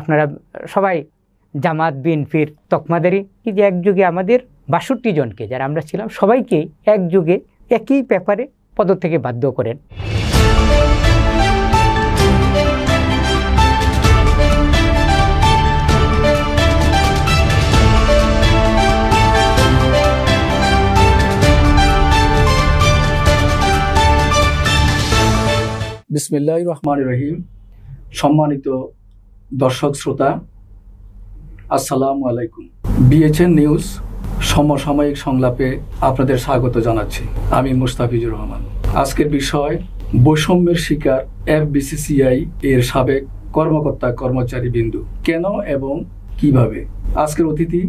আপনারা সবাই জামাত বিএনপির তকমাদারি কি যে একযুগে আমাদের ৬২ জনকে যারা আমরা ছিলাম সবাইকেই একযুগে একই ব্যাপারে পদত্যাগে বাধ্য করেন। বিসমিল্লাহির রহমানির রহিম। সম্মানিত দর্শক শ্রোতা, আসসালামু আলাইকুম। বিএচএন নিউজ সমসাময়িক সংলাপে আপনাদের স্বাগত জানাচ্ছি। আমি মুস্তাফিজুর রহমান। আজকের বিষয় বৈষম্যের শিকার এফবিসিসিআই এর সাবেক কর্মকর্তা কর্মচারী বিন্দু কেন এবং কিভাবে। আজকের অতিথি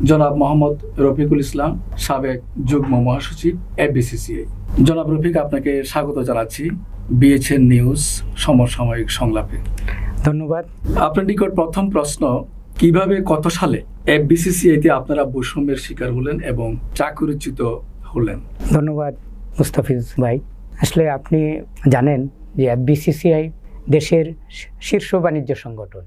জনাব মোহাম্মদ রফিকুল ইসলাম, সাবেক যুগ্ম মহাসচিব এফবিসিসিআই। জনাব রফিক, আপনাকে স্বাগত জানাচ্ছি বিএচএন নিউজ সমসাময়িক সংলাপে। ধন্যবাদ। আপনার নিকট প্রথম প্রশ্ন, কিভাবে কত সালে এফবিসিসিআইতে আপনারা বৈষম্যের শিকার হলেন এবং চাকরিচ্যুত হলেন? ধন্যবাদ মুস্তাফিজ ভাই। আসলে আপনি জানেন যে এফবিসিসিআই দেশের শীর্ষ বাণিজ্য সংগঠন,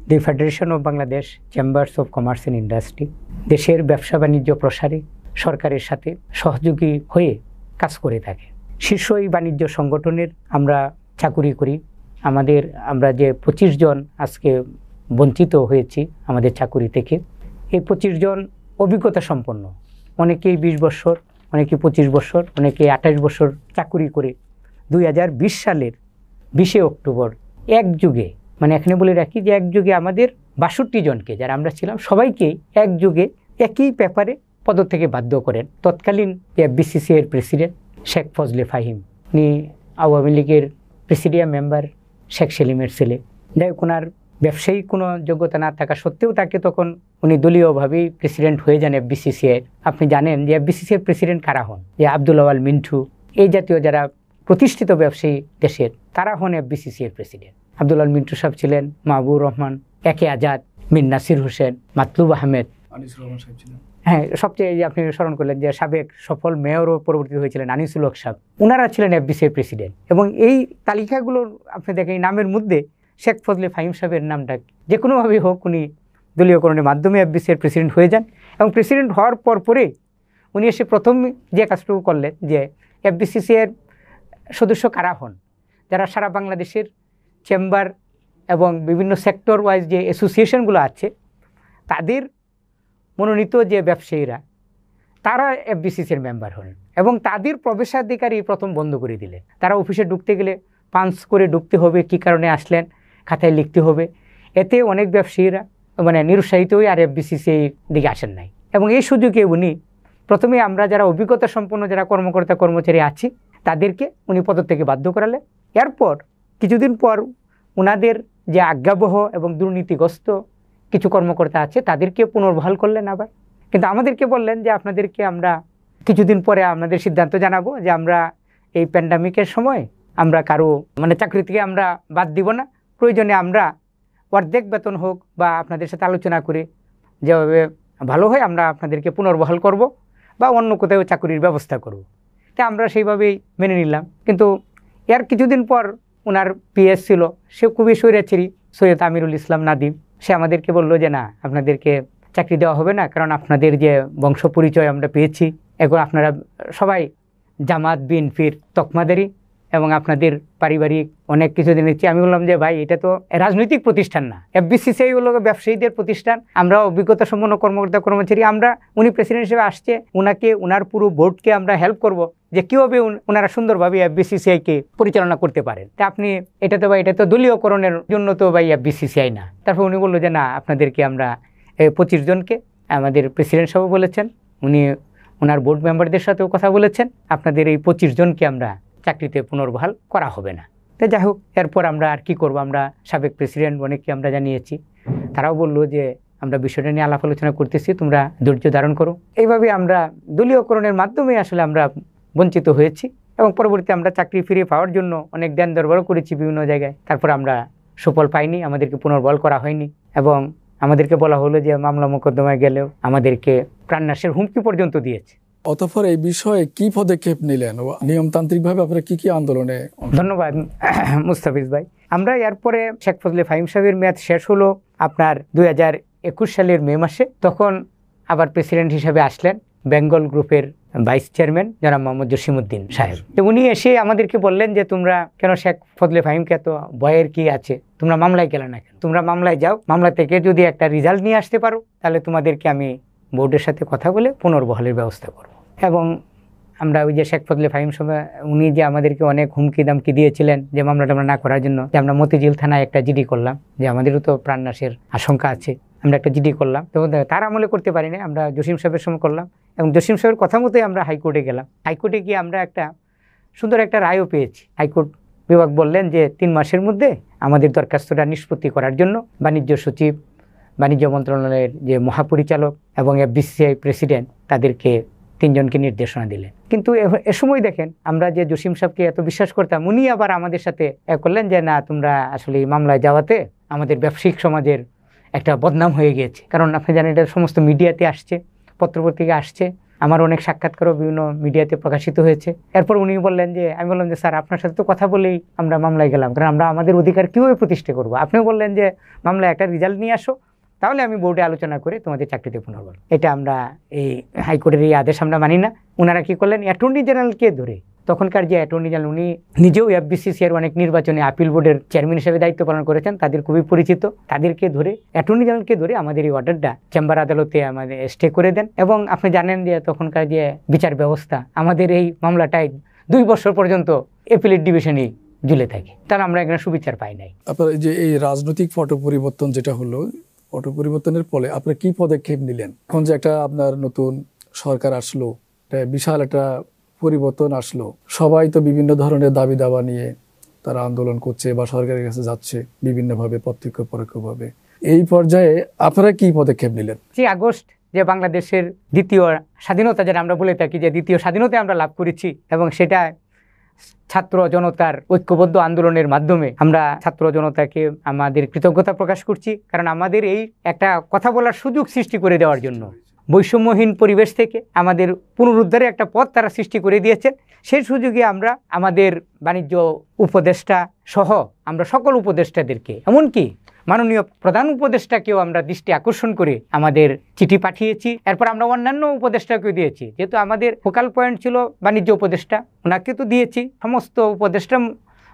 the Federation of Bangladesh Chambers of Commerce and Industry, দেশের ব্যবসা বাণিজ্য প্রসারে সরকারের সাথে সহযোগী হয়ে কাজ করে থাকে। শীর্ষ এই বাণিজ্য সংগঠনের আমরা চাকুরি করি। আমরা যে 25 জন আজকে বঞ্চিত হয়েছি আমাদের চাকুরি থেকে, এই 25 জন অভিজ্ঞতা সম্পন্ন, অনেকেই 20 বছর, অনেকে 25 বছর, অনেকে 28 বছর চাকুরি করে 2020 সালের 20 অক্টোবর একযুগে, মানে এখানে বলে রাখি যে একযুগে আমাদের 62 জনকে যারা আমরা ছিলাম সবাইকেই একযুগে একই ব্যাপারে পদত্যাগে বাধ্য করেন তৎকালীন এফবিসিসিআই এর প্রেসিডেন্ট শেখ ফজলে ফাহিম। উনি আওয়ামী লীগের প্রেসিডিয়াম মেম্বার শেখ সেলিমের ছেলে। যাই হোক, ওনার ব্যবসায়িক কোনো যোগ্যতা না থাকা সত্ত্বেও তাকে তখন উনি দলীয়ভাবেই প্রেসিডেন্ট হয়ে যান এফবিসিসিআই। আপনি জানেন যে এফবিসিসিআই প্রেসিডেন্ট কারা হন, যে আব্দুল আওয়াল মিন্টু, এই জাতীয় যারা প্রতিষ্ঠিত ব্যবসায়ী দেশের, তারা হন এফবিসিসিআই প্রেসিডেন্ট। আব্দুল আওয়াল মিন্টু সাহেব ছিলেন, মাহবুব রহমান, একে আজাদ, মীর নাসির হোসেন, মাতলুব আহমেদ, হ্যাঁ, সবচেয়ে আপনি স্মরণ করলেন যে সাবেক সফল মেয়রও পরবর্তীতে হয়েছিলেন আনিসুল হক সাহেব, ওনারা ছিলেন এফবিসিসিআই প্রেসিডেন্ট। এবং এই তালিকাগুলোর আপনি দেখেন এই নামের মধ্যে শেখ ফজলে ফাহিম সাহেবের নামটা যে কোনোভাবেই হোক উনি দলীয়করণের মাধ্যমে এফবিসিসিআই প্রেসিডেন্ট হয়ে যান। এবং প্রেসিডেন্ট হওয়ার পরে উনি এসে প্রথম যে কাজটুকু করলেন যে এফবিসিসিআইয়ের সদস্য কারা হন, যারা সারা বাংলাদেশের চেম্বার এবং বিভিন্ন সেক্টর ওয়াইজ যে অ্যাসোসিয়েশনগুলো আছে তাদের মনোনীত যে ব্যবসায়ীরা, তারা এফবিসিসিআইয়ের মেম্বার হন এবং তাদের প্রবেশাধিকারই প্রথম বন্ধ করে দিলেন। তারা অফিসে ঢুকতে গেলে পাঞ্চ করে ঢুকতে হবে, কী কারণে আসলেন খাতায় লিখতে হবে। এতে অনেক ব্যবসায়ীরা নিরুৎসাহিত হয়ে আর এফবিসিসিআইয়ের দিকে আসেন নাই। এবং এই সুযোগে উনি প্রথমে আমরা যারা অভিজ্ঞতা সম্পন্ন যারা কর্মকর্তা কর্মচারী আছি তাদেরকে উনি পদত্যাগে বাধ্য করালেন। এরপর কিছুদিন পর ওনাদের যে আজ্ঞাবহ এবং দুর্নীতিগ্রস্ত কিছু কর্মকর্তা আছে তাদেরকে পুনর্বহাল করলেন আবার। কিন্তু আমাদেরকে বললেন যে আপনাদেরকে আমরা কিছুদিন পরে আপনাদের সিদ্ধান্ত জানাবো যে আমরা এই প্যান্ডামিকের সময় আমরা কারো চাকরি থেকে আমরা বাদ দিব না, প্রয়োজনে আমরা অর্ধেক বেতন হোক বা আপনাদের সাথে আলোচনা করে যেভাবে ভালো হয় আমরা আপনাদেরকে পুনর্বহাল করব বা অন্য কোথাও চাকরির ব্যবস্থা করব। তা আমরা সেইভাবেই মেনে নিলাম। কিন্তু এর কিছুদিন পর ওনার পিএস ছিল, সে খুবই স্বৈরাচারী, সৈয়দ আমিরুল ইসলাম নাদিম, সে আমাদেরকে বলল যে না, আপনাদেরকে চাকরি দেওয়া হবে না, কারণ আপনাদের যে বংশ পরিচয় আমরা পেয়েছি, এখন আপনারা সবাই জামাত বিএনপির তকমাদারি এবং আপনাদের পারিবারিক অনেক কিছু জেনেছি। আমি বললাম যে ভাই, এটা তো রাজনৈতিক প্রতিষ্ঠান না, এফবিসিসিআই হলো ব্যবসায়ীদের প্রতিষ্ঠান, আমরা অভিজ্ঞতা সম্পন্ন কর্মকর্তা কর্মচারী, উনি প্রেসিডেন্ট হিসেবে আসছে, ওনার পুরো বোর্ডকে আমরা হেল্প করব যে কীভাবে ওনারা সুন্দরভাবে এফবিসিসিআইকে পরিচালনা করতে পারেন। তা আপনি এটা তো দলীয়করণের জন্য তো ভাই এফবিসিসিআই না। তারপর উনি বললো যে না, আপনাদেরকে আমরা 25 জনকে, আমাদের প্রেসিডেন্ট সাহেব বলেছেন, উনি ওনার বোর্ড মেম্বারদের সাথেও কথা বলেছেন, আপনাদের এই 25 জনকে আমরা চাকরিতে পুনর্বহাল করা হবে না। তো যাই হোক, এরপর আমরা আর কি করব, আমরা সাবেক প্রেসিডেন্ট অনেককে আমরা জানিয়েছি, তারাও বললো যে আমরা বিষয়টা নিয়ে আলাপ আলোচনা করতেছি, তোমরা ধৈর্য ধারণ করো। এইভাবে আমরা দলীয়করণের মাধ্যমে আসলে আমরা বঞ্চিত হয়েছি এবং পরবর্তীতে আমরা চাকরি ফিরিয়ে পাওয়ার জন্য অনেক দেন দরবারও করেছি বিভিন্ন জায়গায়। তারপর আমরা সুফল পাইনি, আমাদেরকে পুনর্বহাল করা হয়নি এবং আমাদেরকে বলা হলো যে মামলা মোকদ্দমায় গেলেও আমাদেরকে প্রাণনাশের হুমকি পর্যন্ত দিয়েছে। অতঃপর এই বিষয়ে কি পদক্ষেপ নিলেন? নিয়মতান্ত্রিকভাবে আপনারা কি আন্দোলনে? ধন্যবাদ মুস্তাফিজ ভাই। আমরা এরপরে শেখ ফজলে ফাহিম সাহেবের মেয়াদ শেষ হলো আপনার 2021 সালের মে মাসে। তখন আবার প্রেসিডেন্ট হিসেবে আসলেন বেঙ্গল গ্রুপের ভাইস চেয়ারম্যান জনাব মোহাম্মদ জসিমউদ্দিন সাহেব। তো উনি এসে আমাদেরকে বললেন যে তোমরা কেন শেখ ফজলে ফাহিমকে এত ভয়ের কি আছে, তোমরা মামলায় গেলে না কেন, তোমরা মামলায় যাও, মামলা থেকে যদি একটা রেজাল্ট নিয়ে আসতে পারো তাহলে তোমাদেরকে আমি বোর্ডের সাথে কথা বলে পুনর্বহালের ব্যবস্থা করব। এবং আমরা ওই যে শেখ ফজলে ফাহিম সাহেব উনি যে আমাদেরকে অনেক হুমকি দামকি দিয়েছিলেন যে মামলাটা আমরা না করার জন্য, যে আমরা মতিঝিল থানায় একটা জিডি করলাম, যে আমাদেরও তো প্রাণনাশের আশঙ্কা আছে, আমরা একটা জিডি করলাম। তো তার আমলে করতে পারি না, আমরা জসিম সাহেবের সময় করলাম এবং জসিম সাহেবের কথা মতোই আমরা হাইকোর্টে গেলাম। হাইকোর্টে গিয়ে আমরা একটা সুন্দর একটা রায়ও পেয়েছি। হাইকোর্ট বিভাগ বললেন যে 3 মাসের মধ্যে আমাদের দরখাস্তটা নিষ্পত্তি করার জন্য বাণিজ্য সচিব, বাণিজ্য মন্ত্রণালয়ের যে মহাপরিচালক এবং FBCCI প্রেসিডেন্ট তাদেরকে 3 জনকে নির্দেশনা দিলেন। কিন্তু এ সময় দেখেন আমরা যে জসিম সাহেবকে এত বিশ্বাস করতাম, উনি আবার আমাদের সাথে করলেন যে না, তোমরা আসলে এই মামলায় যাওয়াতে আমাদের ব্যবসায়িক সমাজের একটা বদনাম হয়ে গিয়েছে। কারণ আপনি জানেন এটা সমস্ত মিডিয়াতে আসছে, পত্রপত্রিকা আসছে, আমার অনেক সাক্ষাৎকারও বিভিন্ন মিডিয়াতে প্রকাশিত হয়েছে। এরপর উনি বললেন যে, আমি বললাম যে স্যার আপনার সাথে তো কথা বলেই আমরা মামলায় গেলাম, কারণ আমরা আমাদের অধিকার কীভাবে প্রতিষ্ঠা করবো। আপনিও বললেন যে মামলায় একটা রেজাল্ট নিয়ে আসো, তাহলে আমি বোর্ডে আলোচনা করে তোমাদের চাকরিতে পুনর্বহাল। এটা আমরা এই হাইকোর্টের এই আদেশ আমরা মানি না। ওনারা কী করলেন, অ্যাটর্নি জেনারেলকে ধরে, তখনকার যে অ্যাটর্নি জেনারেল উনি নিজেও FBCCI অনেক নির্বাচনে আপিল বোর্ডের চেয়ারম্যান হিসেবে দায়িত্ব পালন করেছেন, তাদের খুবই পরিচিত, তাদেরকে ধরে অ্যাটর্নি জেনারেলকে ধরে আমাদের এই অর্ডারটা চেম্বার আদালতে আমাদের স্টে করে দেন। এবং আপনি জানেন যে তখনকার যে বিচার ব্যবস্থা, আমাদের এই মামলাটায় 2 বছর পর্যন্ত অ্যাপিলেট ডিভিশনেই ঝুলে থাকে, তার আমরা এখানে সুবিচার পাই নাই। আপনার যে এই রাজনৈতিক পট পরিবর্তন যেটা হলো, পট পরিবর্তনের ফলে আপনার কি পদক্ষেপ নিলেন? এখন যে একটা আপনার নতুন সরকার আসলো, বিশাল একটা পরিবর্তন আসলো, সবাই তো বিভিন্ন ধরনের দাবি দাবা নিয়ে তারা আন্দোলন করছে বা সরকারের কাছে যাচ্ছে বিভিন্নভাবে, প্রত্যক্ষ পরোক্ষভাবে। এই পর্যায়ে আপনারা কি পদক্ষেপ নিলেন? 5 আগস্ট যে বাংলাদেশের দ্বিতীয় স্বাধীনতা, যেটা আমরা বলে থাকি যে দ্বিতীয় স্বাধীনতা আমরা লাভ করেছি, এবং সেটা ছাত্র জনতার ঐক্যবদ্ধ আন্দোলনের মাধ্যমে আমরা ছাত্র জনতাকে আমাদের কৃতজ্ঞতা প্রকাশ করছি। কারণ আমাদের এই একটা কথা বলার সুযোগ সৃষ্টি করে দেওয়ার জন্য, বৈষম্যহীন পরিবেশ থেকে আমাদের পুনরুদ্ধারে একটা পথ তারা সৃষ্টি করে দিয়েছেন। সেই সুযোগে আমরা আমাদের বাণিজ্য উপদেষ্টা সহ আমরা সকল উপদেষ্টাদেরকে, এমনকি মাননীয় প্রধান উপদেষ্টাকেও আমরা দৃষ্টি আকর্ষণ করে আমাদের চিঠি পাঠিয়েছি। এরপর আমরা অন্যান্য উপদেষ্টাকেও দিয়েছি, যেহেতু আমাদের ফোকাল পয়েন্ট ছিল বাণিজ্য উপদেষ্টা, ওনাকে তো দিয়েছি। সমস্ত উপদেষ্টা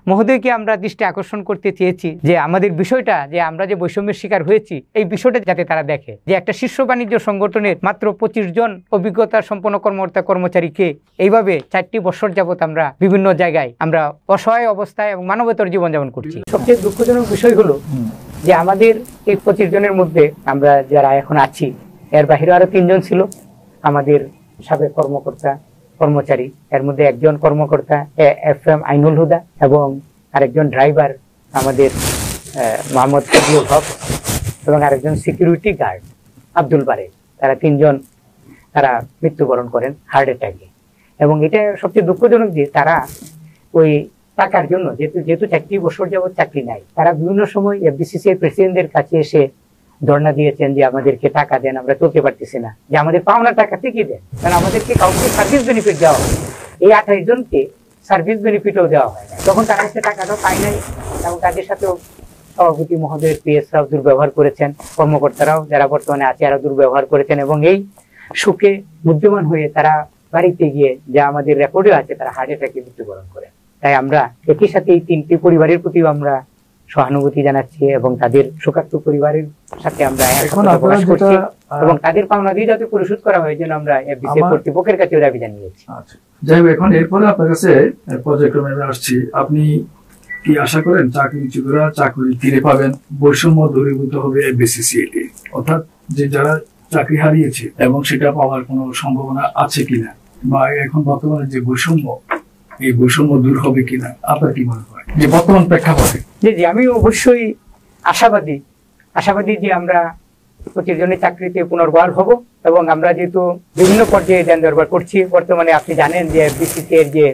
মহোদয়কে আমরা দৃষ্টি আকর্ষণ করতে চেয়েছি যে আমাদের বিষয়টা, যে আমরা যে বৈষম্যের শিকার হয়েছি, এই বিষয়টা যাতে তারা দেখে যে একটা শীর্ষ বাণিজ্য সংগঠনের মাত্র 25 জন অভিজ্ঞতা সম্পন্ন কর্মকর্তা কর্মচারীকে এইভাবে 4টি বছর যাবত আমরা বিভিন্ন জায়গায় আমরা অসহায় অবস্থায় এবং মানবতার জীবনযাপন করছি। সবচেয়ে দুঃখজনক বিষয় হলো যে আমাদের এই 25 জনের মধ্যে আমরা যারা এখন আছি, এর বাহিরে আরো 3 জন ছিল আমাদের সাবেক কর্মকর্তা কর্মচারী। এর মধ্যে একজন কর্মকর্তা FM আইনুল হুদা এবং আরেকজন ড্রাইভার আমাদের মোহাম্মদ ফজলুল হক এবং আরেকজন সিকিউরিটি গার্ড আব্দুল বারে। তারা 3 জন তারা মৃত্যুবরণ করেন হার্ট অ্যাটাকে। এবং এটা সবচেয়ে দুঃখজনক যে তারা ওই টাকার জন্য, যেহেতু 4টি বছর যাবত চাকরি নাই, তারা বিভিন্ন সময় FBCCI প্রেসিডেন্টদের কাছে এসে ধর্ণা দিয়েছেন যে আমাদেরকে টাকা দেন, আমরা চলতে পারতেছি না, যে আমাদের পাওনা টাকা থেকে দেন। কারণ আমাদেরকে কাউকে সার্ভিস বেনিফিট দেওয়া হয়, এই 28 জনকে সার্ভিস বেনিফিটও দেওয়া হয় না। তখন তারা হচ্ছে টাকাটাও পায় নাই, এবং তাদের সাথেও সভাপতি মহোদয়ের PS-রাও দুর্ব্যবহার করেছেন, কর্মকর্তারাও যারা বর্তমানে আছে আরো দুর্ব্যবহার করেছেন। এবং এই সুখে মুদ্যমান হয়ে তারা বাড়িতে গিয়ে, যা আমাদের রেকর্ডে আছে, তারা হার্ট অ্যাটাকে মৃত্যুবরণ করেন। তাই আমরা একই সাথে এই 3টি পরিবারের প্রতিও আমরা সহানুভূতি জানাচ্ছি এবং তাদের শোকার্ত পরিবারের সাথে আমরা প্রকাশ করছি এবং তাদের পাওনা দিয়ে যাতে পরিশোধ করা হয় যেন আমরা FBCCI কর্তৃপক্ষের কাছে দাবি জানিয়েছি। যাই হোক, এখন এরপরে আপনার কাছে পর্যায়ক্রমে আসছি, আপনি কি আশা করেন চাকরিচ্যুতরা চাকরি ফিরে পাবেন, বৈষম্য দূরীভূত হবে FBCCI-তে? অর্থাৎ যে যারা চাকরি হারিয়েছে এবং সেটা পাওয়ার কোনো সম্ভাবনা আছে কিনা, বা এখন বর্তমানে যে বৈষম্য, এই বৈষম্য দূর হবে কিনা আপনার কি মনে হয় যে বর্তমান প্রেক্ষাপটে? জি, আমি অবশ্যই আশাবাদী যে আমরা 25 জনের চাকরিতে পুনর্বহাল হব। এবং আমরা যেহেতু বিভিন্ন পর্যায়ে দেন দরবার করছি, বর্তমানে আপনি জানেন যে FBCCI-এর যে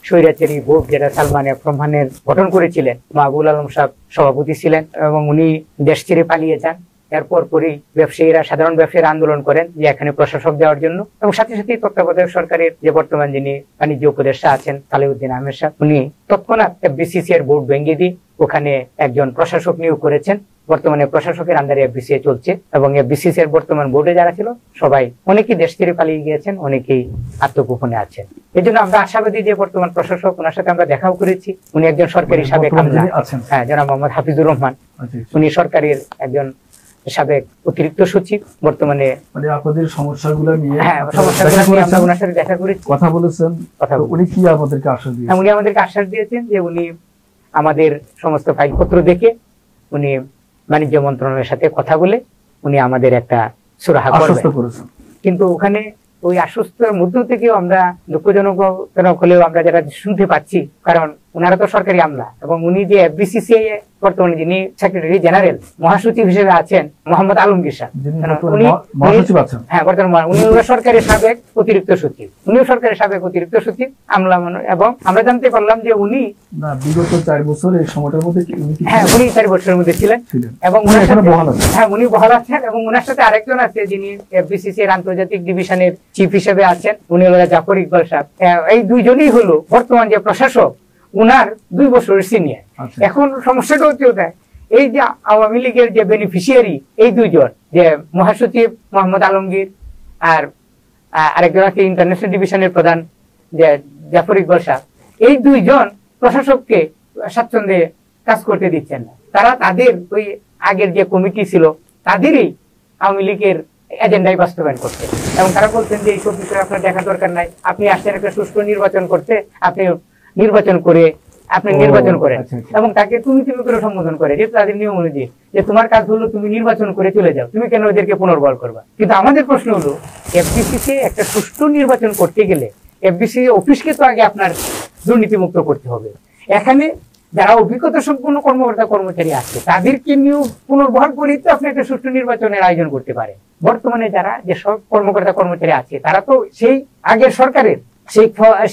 স্বৈরাচারী বোর্ড, যেটা সালমান এফ রহমানের গঠন করেছিলেন, মাহবুব আলম সাহেব সভাপতি ছিলেন এবং উনি দেশ ছেড়ে পালিয়ে যান। এরপর পরই ব্যবসায়ীরা, সাধারণ ব্যবসায়ীরা আন্দোলন করেন যে এখানে প্রশাসক দেওয়ার জন্য, এবং সাথে সাথে তত্ত্বাবধায়ক সরকারের যে বর্তমান যিনি বাণিজ্য উপদেষ্টা আছেন সালেউদ্দিন আহমেদ সাহেব, উনি তৎক্ষণাৎ এফবিসিসি এর বোর্ড ভেঙে দিয়ে ওখানে একজন প্রশাসক নিয়োগ করেছেন। বর্তমানে প্রশাসকের আন্ডারে এফবিসিসি চলছে, এবং এফবিসিসি এর বর্তমান বোর্ডে যারা ছিল সবাই অনেকেই দেশ ছেড়ে পালিয়ে গিয়েছেন, অনেকেই আত্মগোপনে আছেন। এই জন্য আমরা আশাবাদী যে বর্তমান প্রশাসক, ওনার সাথে আমরা দেখাও করেছি, উনি একজন সরকারি সাবেক আমলা, হ্যাঁ, জনাব মোহাম্মদ হাফিজুর রহমান। উনি সরকারের একজন সাবেক অতিরিক্ত সচিব, বর্তমানে আপনাদের সমস্যাগুলো নিয়ে আমরা ওনার সাথে দেখা করেছি, কথা বলেছেন। উনি কি আমাদেরকে আশ্বাস দিয়েছেন? উনি আমাদেরকে আশ্বাস দিয়েছেন যে উনি আমাদের সমস্ত ফাইলপত্র দেখে উনি বাণিজ্য মন্ত্রণালয়ের সাথে কথা বলে উনি আমাদের একটা সুরাহা করবেন। কিন্তু ওখানে ওই আশ্বস্তের মধ্য থেকেও আমরা দুঃখজনক হলেও আমরা যেটা শুনতে পাচ্ছি, কারণ ওনারা তো সরকারি আমলা, এবং উনি যে এফবিসিসিআই বর্তমানে যিনি সেক্রেটারি জেনারেল মহাসচিব হিসেবে আছেন মোহাম্মদ আলমগীর সাহেব, হ্যাঁ বর্তমানে উনি সরকারের সাবেক অতিরিক্ত সচিব, উনিও সরকারের সাবেক অতিরিক্ত সচিব আমলা, এবং আমরা জানতে পারলাম যে উনি বিগত 4 বছর এই সময়টার মধ্যে, হ্যাঁ উনি 4 বছরের মধ্যে ছিলেন, এবং হ্যাঁ উনি বহাল আছেন, এবং ওনার সাথে আরেকজন আছে যিনি এফবিসিসি এর আন্তর্জাতিক ডিভিশনের চিফ হিসেবে আছেন, উনি হলো জাফর ইকবাল সাহেব। এই দুইজনই হলো বর্তমান যে প্রশাসক, উনার 2 বছরের সিনিয়র। এখন সমস্যাটা হচ্ছে এই যে আওয়ামী লীগের যে বেনিফিশিয়ারি, এই দুইজন, যে মহাসচিব মোহাম্মদ আলমগীর আর আরেকজন আছে ইন্টারন্যাশনাল ডিভিশনের প্রধান যে জাফর ইকবাল সাহেব, এই দুইজন প্রশাসককে স্বাচ্ছন্দ্যে কাজ করতে দিচ্ছেন না। তারা তাদের ওই আগের যে কমিটি ছিল তাদেরই আওয়ামী লীগের এজেন্ডাই বাস্তবায়ন করতে, এবং তারা বলছেন যে এইসব বিষয়ে আপনার দেখার দরকার নাই, আপনি আসছেন একটা সুষ্ঠু নির্বাচন করতে, আপনি নির্বাচন করে আপনি নির্বাচন করেন, এবং তাকে তুমি করে সম্বোধন করে, যেহেতু তাদের নিয়ম অনুযায়ী যে তোমার কাজ হলো তুমি নির্বাচন করে চলে যাও, তুমি কেন ওদেরকে পুনর্বহাল করবা। কিন্তু আমাদের প্রশ্ন হলো এফবিসিসি একটা সুষ্ঠু নির্বাচন করতে গেলে এফবিসিসি অফিসকে তো আগে আপনার দুর্নীতিমুক্ত করতে হবে। এখানে যারা অভিজ্ঞতা সম্পন্ন কর্মকর্তা কর্মচারী আছে তাদেরকে নিয়েও পুনর্বহাল করে তো আপনি একটা সুষ্ঠু নির্বাচনের আয়োজন করতে পারেন। বর্তমানে যারা যে সব কর্মকর্তা কর্মচারী আছে তারা তো সেই আগের সরকারের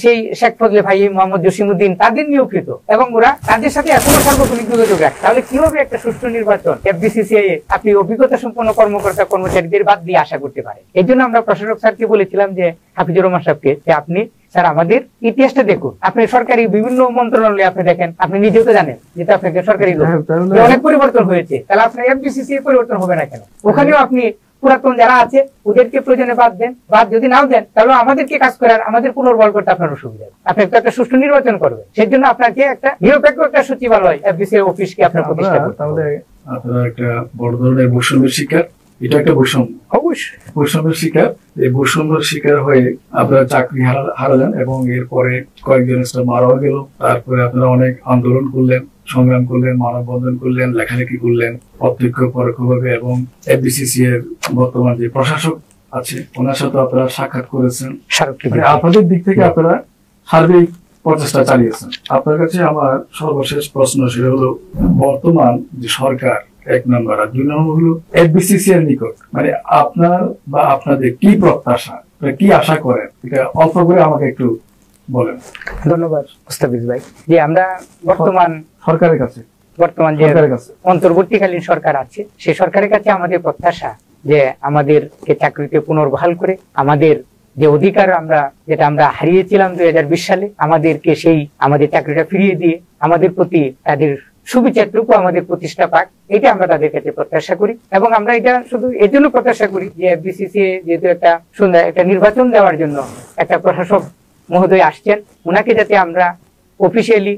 সেই শেখ ফজলে ভাই, মোহাম্মদ জসিমউদ্দিন তাদের নিয়োগকৃত, এবং ওরা তাদের সাথে এখনো সার্বক্ষণিক যোগাযোগ রাখে। তাহলে কিভাবে একটা সুষ্ঠু নির্বাচন এফবিসিসিআই আপনি অভিজ্ঞতা সম্পন্ন কর্মকর্তা কর্মচারীদের বাদ দিয়ে আশা করতে পারেন? এই জন্য আমরা প্রশাসক স্যারকে বলেছিলাম যে হাফিজুর রহমান সাহেবকে, যে আপনি স্যার আমাদের ইতিহাসটা দেখুন, আপনি সরকারি বিভিন্ন মন্ত্রণালয়ে আপনি দেখেন, আপনি নিজেও তো জানেন যেটা আপনাকে সরকারি অনেক পরিবর্তন হয়েছে, তাহলে আপনার এফবিসিসিআই পরিবর্তন হবে না কেন? ওখানেও আপনি পুরাতন যারা আছে ওদেরকে প্রয়োজনে বাদ দেন, বাদ যদি নাও দেন তাহলে আমাদেরকে কাজ করার, আমাদের পুনর্বল করতে আপনার অসুবিধা। আপনি তো একটা সুষ্ঠু নির্বাচন করবেন, সেই জন্য আপনাকে একটা নিরপেক্ষ একটা সচিবালয় এফবিসিসিআই অফিসকে আপনার প্রতিষ্ঠা করতে হবে। আপনারা একটা বড় ধরনের বৈষম্যের শিকার, এটা একটা বৈষম্য, অবশ্যই বৈষম্যের শিকার। এই বৈষম্যের শিকার হয়ে আপনারা চাকরি হারালেন, এবং এরপরে কয়েকজন স্টাফ মারাও গেল। তারপরে আপনারা অনেক আন্দোলন করলেন, সংগ্রাম করলেন, মানববন্ধন করলেন, লেখালেখি করলেন প্রত্যক্ষ পরোক্ষভাবে, এবং এফবিসিসি এর বর্তমান যে প্রশাসক আছে ওনার সাথে আপনারা সাক্ষাৎ করেছেন। আপনাদের দিক থেকে আপনারা সার্বিক প্রচেষ্টা চালিয়েছেন। আপনার কাছে আমার সর্বশেষ প্রশ্ন সেটা হলো, বর্তমান যে সরকার 1 নম্বর, আর 2 নম্বর হলো এফবিসিসি এর নিকট, মানে আপনার বা আপনাদের কি প্রত্যাশা, কি আশা করেন, এটা অল্প করে আমাকে একটু বলেন। ধন্যবাদ মুস্তাফিজ ভাই। যে আমরা বর্তমান সরকারের কাছে, বর্তমান যে অন্তর্বর্তীকালীন সরকার আছে সেই সরকারের কাছে আমাদের প্রত্যাশা যে আমাদেরকে চাকরিতে পুনর্বহাল করে আমাদের যে অধিকার যেটা আমরা হারিয়েছিলাম 2020 সালে, আমাদেরকে সেই আমাদের চাকরিটা ফিরিয়ে দিয়ে আমাদের প্রতি তাদের সুবিচারটুকু আমাদের প্রতিষ্ঠা পাক, এটা আমরা তাদের কাছে প্রত্যাশা করি। এবং আমরা এটা শুধু এর জন্য প্রত্যাশা করি যে এফবিসিসিআই যেহেতু একটা সুন্দর একটা নির্বাচন দেওয়ার জন্য একটা প্রশাসক মহোদয় আসছেন, ওনাকে যাতে আমরা অফিসিয়ালি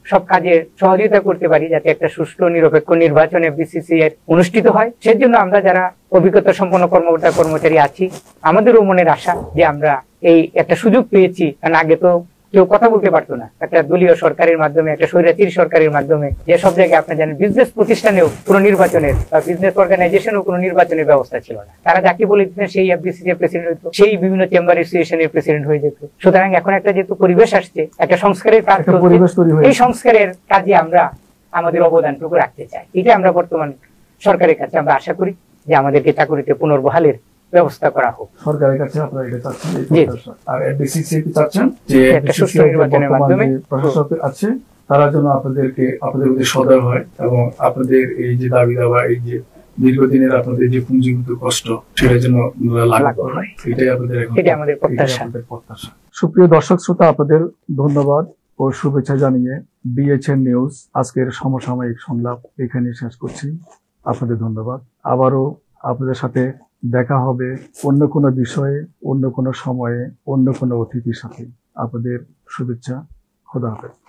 সব কাজে সহযোগিতা করতে পারি, যাতে একটা সুষ্ঠু নিরপেক্ষ নির্বাচন এফবিসিসিআই অনুষ্ঠিত হয়। সেই জন্য আমরা যারা অভিজ্ঞতা সম্পন্ন কর্মকর্তা কর্মচারী আছি, আমাদেরও মনের আশা যে আমরা এই একটা সুযোগ পেয়েছি, কারণ আগে তো কেউ কথা বলতে পারতো না। একটা দলীয় সরকারের মাধ্যমে, একটা স্বৈরাচারী সরকারের মাধ্যমে, যে সব জায়গায় আপনি জানেন বিজনেস প্রতিষ্ঠানেও কোনো নির্বাচনের বা বিজনেস অর্গানাইজেশনেও কোনো নির্বাচনের ব্যবস্থা ছিল না। তারা যাকে বলে দিতেন সেই এফবিসিসি এর প্রেসিডেন্ট হইতো, সেই বিভিন্ন চেম্বার অ্যাসোসিয়েশনের প্রেসিডেন্ট হয়ে যেত। সুতরাং এখন একটা যেহেতু পরিবেশ আসছে, একটা সংস্কারের কাজ, এই সংস্কারের কাজে আমরা আমাদের অবদানটুকু রাখতে চাই। এটা আমরা বর্তমান সরকারের কাছে আমরা আশা করি যে আমাদেরকে চাকরিতে পুনর্বহালের ব্যবস্থা করা হোক। সরকারের কাছে আপনারা এটা চাচ্ছেন, আর এফবিসিসিআই কি চাচ্ছেন যে একটা সুষ্ঠু নির্বাচনের মাধ্যমে প্রশাসক আছে তারা যেন আপনাদের প্রতি সদয় হয়, এবং আপনাদের এই যে দাবি দাবা, এই যে দীর্ঘদিনের আপনাদের যে পুঞ্জীভূত কষ্ট সেটা যেন লাঘব হয়। হয়, এটাই আপনাদের এটাই আমাদের প্রত্যাশা। প্রত্যাশা। সুপ্রিয় দর্শক শ্রোতা, আপনাদের ধন্যবাদ ও শুভেচ্ছা জানিয়ে বিএচএন নিউজ আজকের সমসাময়িক সংলাপ এখানে শেষ করছি। আপনাদের ধন্যবাদ। আবারও আপনাদের সাথে দেখা হবে অন্য কোনো বিষয়ে, অন্য কোনো সময়ে, অন্য কোনো অতিথির সাথে। আপনাদের শুভেচ্ছা। খোদা হাফেজ।